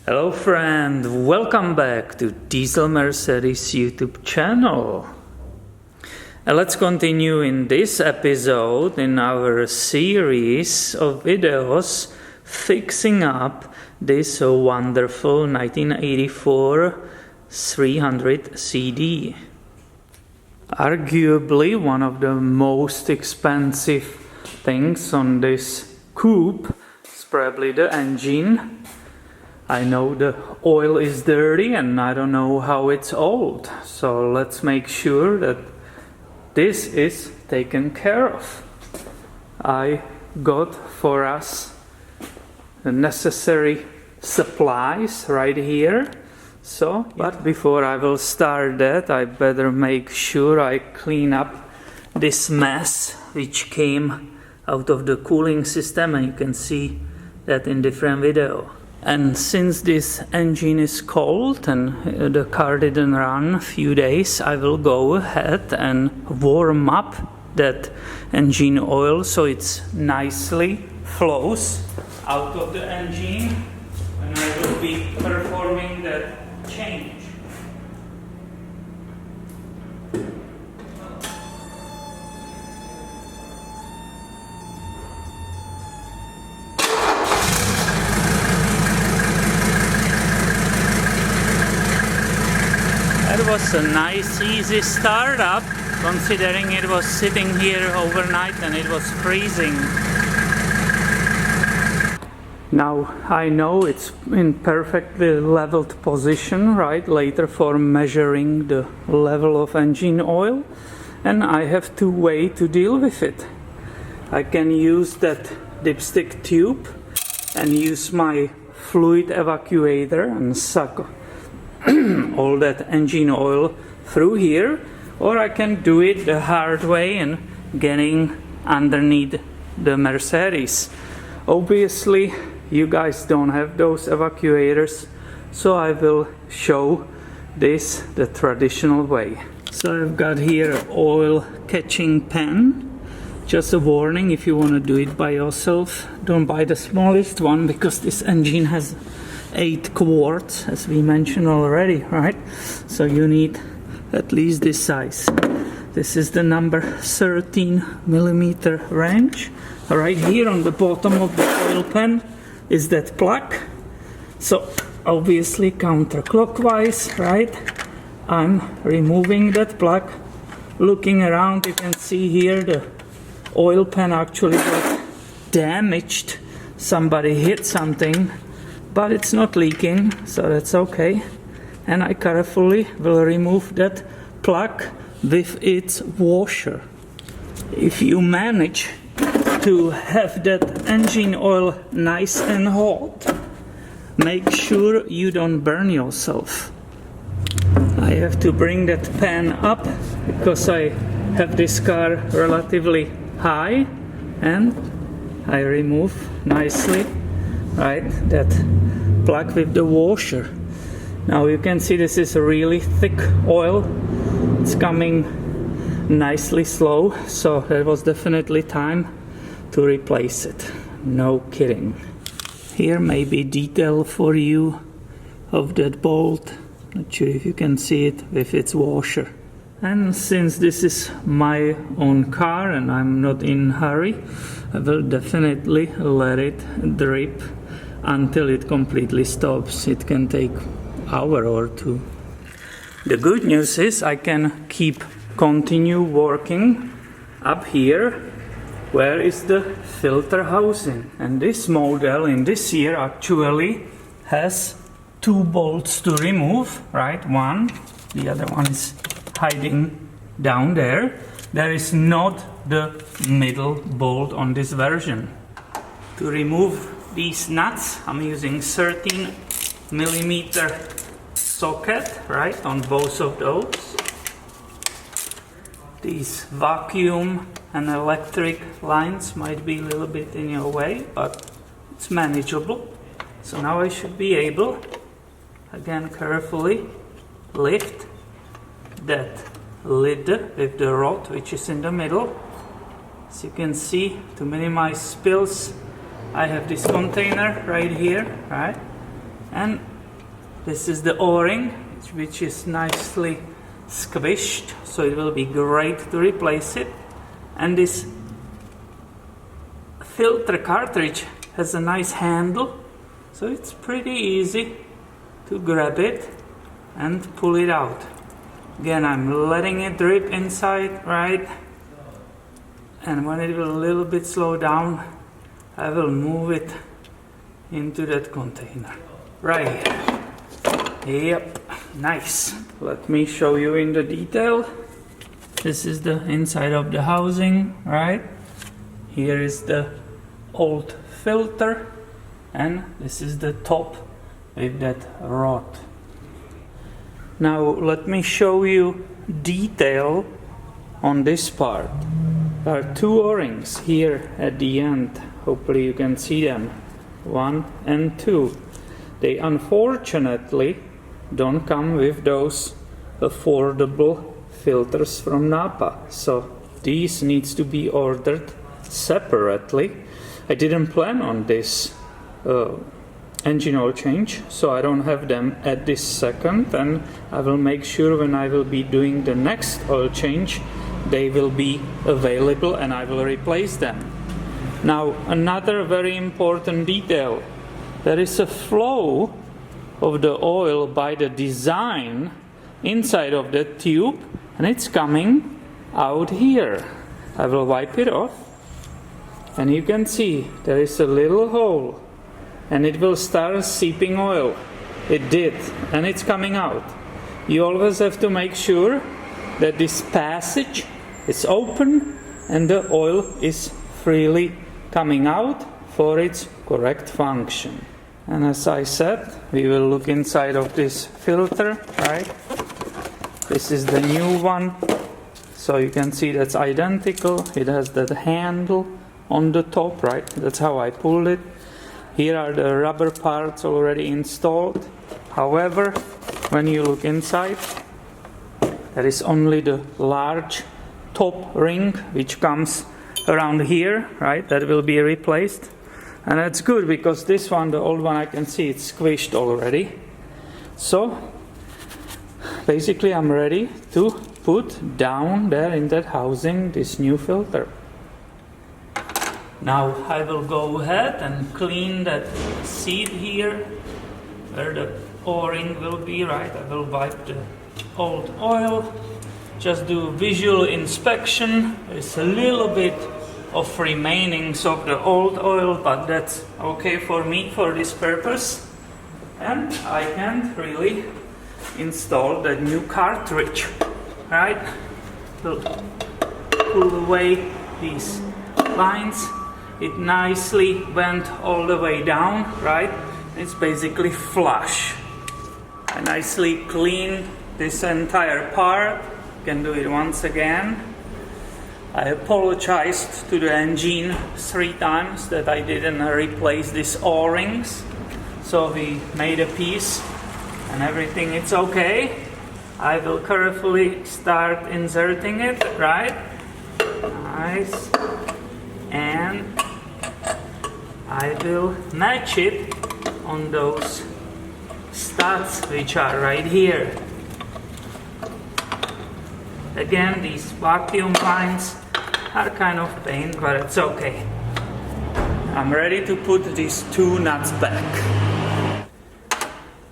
Hello friend, welcome back to Diesel Mercedes YouTube channel. Let's continue in this episode in our series of videos fixing up this wonderful 1984 300 CD. Arguably one of the most expensive things on this coupe is probably the engine. I know the oil is dirty and I don't know how it's old, so let's make sure that this is taken care of. I got for us the necessary supplies right here. But before I will start that, I better make sure I clean up this mess which came out of the cooling system, and you can see that in different video. And since this engine is cold and the car didn't run a few days, I will go ahead and warm up that engine oil so it nicely flows out of the engine, and I will be performing that change. It was a nice easy startup, considering it was sitting here overnight and it was freezing. Now I know it's in perfectly leveled position right later for measuring the level of engine oil, and I have two ways to deal with it. I can use that dipstick tube and use my fluid evacuator and suck all that engine oil through here, or I can do it the hard way and getting underneath the Mercedes. Obviously you guys don't have those evacuators, so I will show this the traditional way. So I've got here oil catching pen. Just a warning, if you want to do it by yourself, don't buy the smallest one, because this engine has 8 quarts, as we mentioned already, right? So you need at least this size. This is the number 13 millimeter wrench. Right here on the bottom of the oil pan is that plug. So obviously counterclockwise, right? I'm removing that plug. Looking around, you can see here the oil pan actually got damaged. Somebody hit something, but it's not leaking, so that's okay. And I carefully will remove that plug with its washer. If you manage to have that engine oil nice and hot, make sure you don't burn yourself. I have to bring that pan up because I have this car relatively high, and I remove nicely, right, that plug with the washer. Now you can see this is a really thick oil. It's coming nicely slow, so there was definitely time to replace it. No kidding. Here may be detail for you of that bolt. Not sure if you can see it with its washer. And since this is my own car and I'm not in a hurry, I will definitely let it drip until it completely stops. It can take an hour or two. The good news is I can continue working up here where is the filter housing. And this model in this year actually has 2 bolts to remove, right? One, the other one is hiding down there. There is not the middle bolt on this version. To remove these nuts, I'm using 13 millimeter socket, right, on both of those. These vacuum and electric lines might be a little bit in your way, but it's manageable. So now I should be able, again carefully, lift that lid with the rod which is in the middle. As you can see, to minimize spills, I have this container right here, right? And This is the O-ring, which is nicely squished, so it will be great to replace it. And this filter cartridge has a nice handle, so it's pretty easy to grab it and pull it out. Again, I'm letting it drip inside, right? And when it will a little bit slow down, I will move it into that container. Right. Yep, nice. Let me show you in the detail. This is the inside of the housing, right? Here is the old filter, and this is the top with that rod. Now let me show you detail on this part. There are two O-rings here at the end. Hopefully you can see them. 1 and 2. They unfortunately don't come with those affordable filters from Napa. So these needs to be ordered separately. I didn't plan on this engine oil change, so I don't have them at this second, and I will make sure when I will be doing the next oil change they will be available and I will replace them. Now another very important detail, there is a flow of the oil by the design inside of the tube, and it's coming out here. I will wipe it off, and you can see there is a little hole, and it will start seeping oil. It did, and it's coming out. You always have to make sure that this passage is open and the oil is freely coming out for its correct function. And as I said, we will look inside of this filter, right? This is the new one, so you can see that's identical. It has that handle on the top, right? That's how I pulled it. Here are the rubber parts already installed. However, when you look inside, there is only the large top ring which comes around here, right? That will be replaced. And that's good because this one, the old one, I can see it's squished already. So basically I'm ready to put down there in that housing this new filter. Now I will go ahead and clean that seat here where the O-ring will be, right? I will wipe the old oil, just do visual inspection. There's a little bit of remainings of the old oil, but that's okay for me for this purpose. And I can really install the new cartridge, right? So pull away these lines. It nicely went all the way down, right? It's basically flush. I nicely clean this entire part. Can do it once again. I apologized to the engine 3 times that I didn't replace these O-rings. So we made a piece and everything, it's okay. I will carefully start inserting it, right? Nice. And I will match it on those studs which are right here. Again, these vacuum lines are kind of pain, but it's okay. I'm ready to put these 2 nuts back.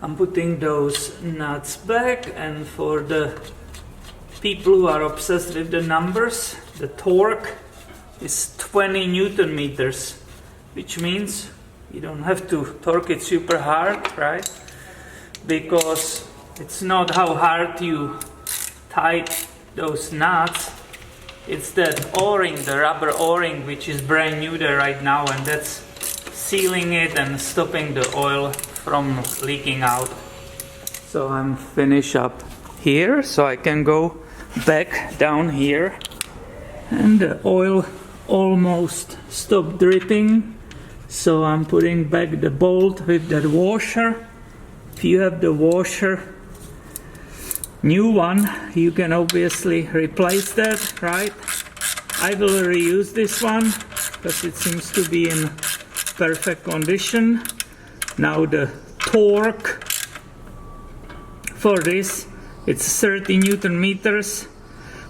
I'm putting those nuts back, and for the people who are obsessed with the numbers, the torque is 20 Newton meters, which means you don't have to torque it super hard, right? Because it's not how hard you tight those nuts, it's that O-ring, the rubber O-ring, which is brand new there right now, and that's sealing it and stopping the oil from leaking out. So I'm finished up here, so I can go back down here, and the oil almost stopped dripping. So I'm putting back the bolt with that washer. If you have the washer, new one, you can obviously replace that, right? I will reuse this one because it seems to be in perfect condition. Now the torque For this it's 30 Newton meters,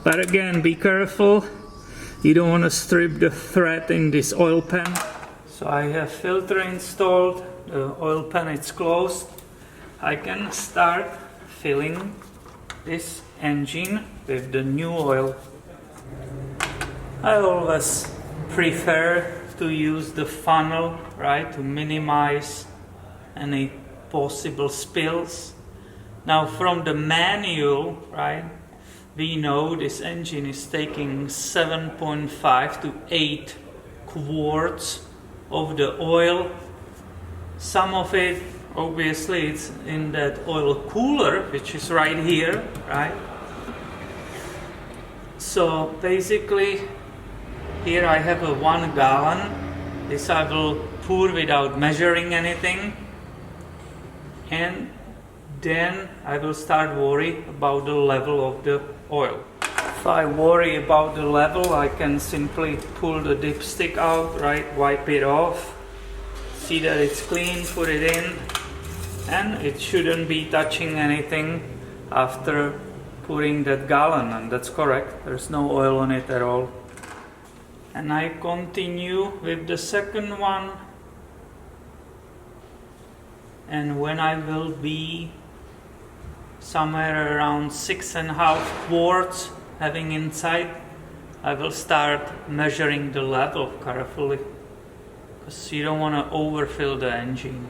but again be careful, you don't want to strip the thread in this oil pan. So I have filter installed, the oil pan is closed. I can start filling this engine with the new oil. I always prefer to use the funnel, right, to minimize any possible spills. Now from the manual, right, we know this engine is taking 7.5 to 8 quarts of the oil. Some of it, obviously, it's in that oil cooler, which is right here, right? So basically, here I have a 1 gallon. This I will pour without measuring anything. And then I will start worry about the level of the oil. If I worry about the level, I can simply pull the dipstick out, right? Wipe it off. See that it's clean, put it in. And it shouldn't be touching anything after pouring that gallon, and that's correct. There's no oil on it at all. And I continue with the second one, and when I will be somewhere around 6.5 quarts having inside, I will start measuring the level carefully, because you don't want to overfill the engine.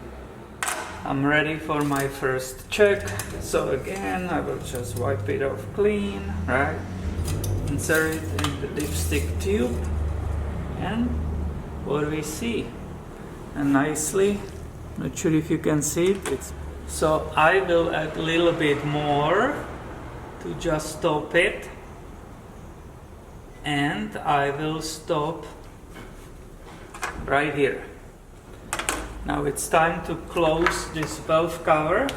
I'm ready for my first check. So again, I will just wipe it off clean, right? Insert it in the dipstick tube, and what we see, and nicely, not sure if you can see it, so I will add a little bit more to just stop it, and I will stop right here. Now it's time to close this valve cover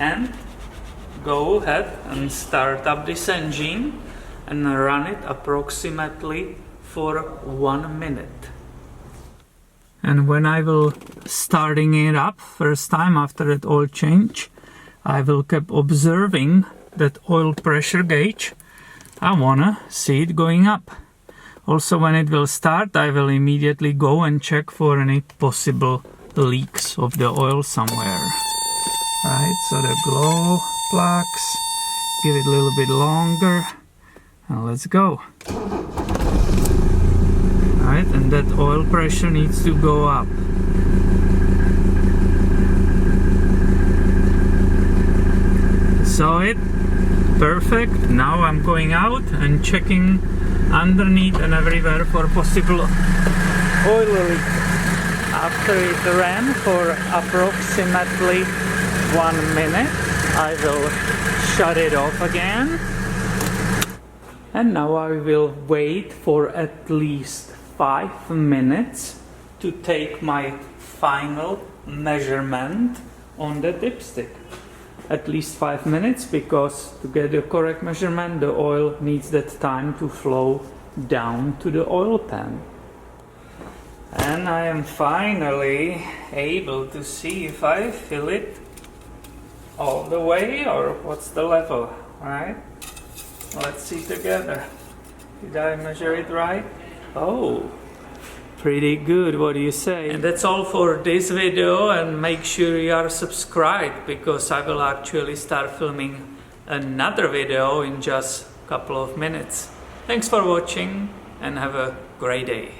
and go ahead and start up this engine and run it approximately for 1 minute. And when I will starting it up first time after that oil change, I will keep observing that oil pressure gauge. I wanna see it going up. Also, when it will start, I will immediately go and check for any possible leaks of the oil somewhere. Right, so the glow plugs, give it a little bit longer, and let's go. Right, and that oil pressure needs to go up. Saw it? Perfect. Now I'm going out and checking underneath and everywhere for possible oil leak. After it ran for approximately 1 minute, I will shut it off again. And now I will wait for at least 5 minutes to take my final measurement on the dipstick. At least 5 minutes, because to get the correct measurement, the oil needs that time to flow down to the oil pan. And I am finally able to see if I fill it all the way or what's the level, right? Let's see together. Did I measure it right? Oh, pretty good, what do you say? And that's all for this video, and make sure you are subscribed, because I will actually start filming another video in just a couple of minutes. Thanks for watching and have a great day.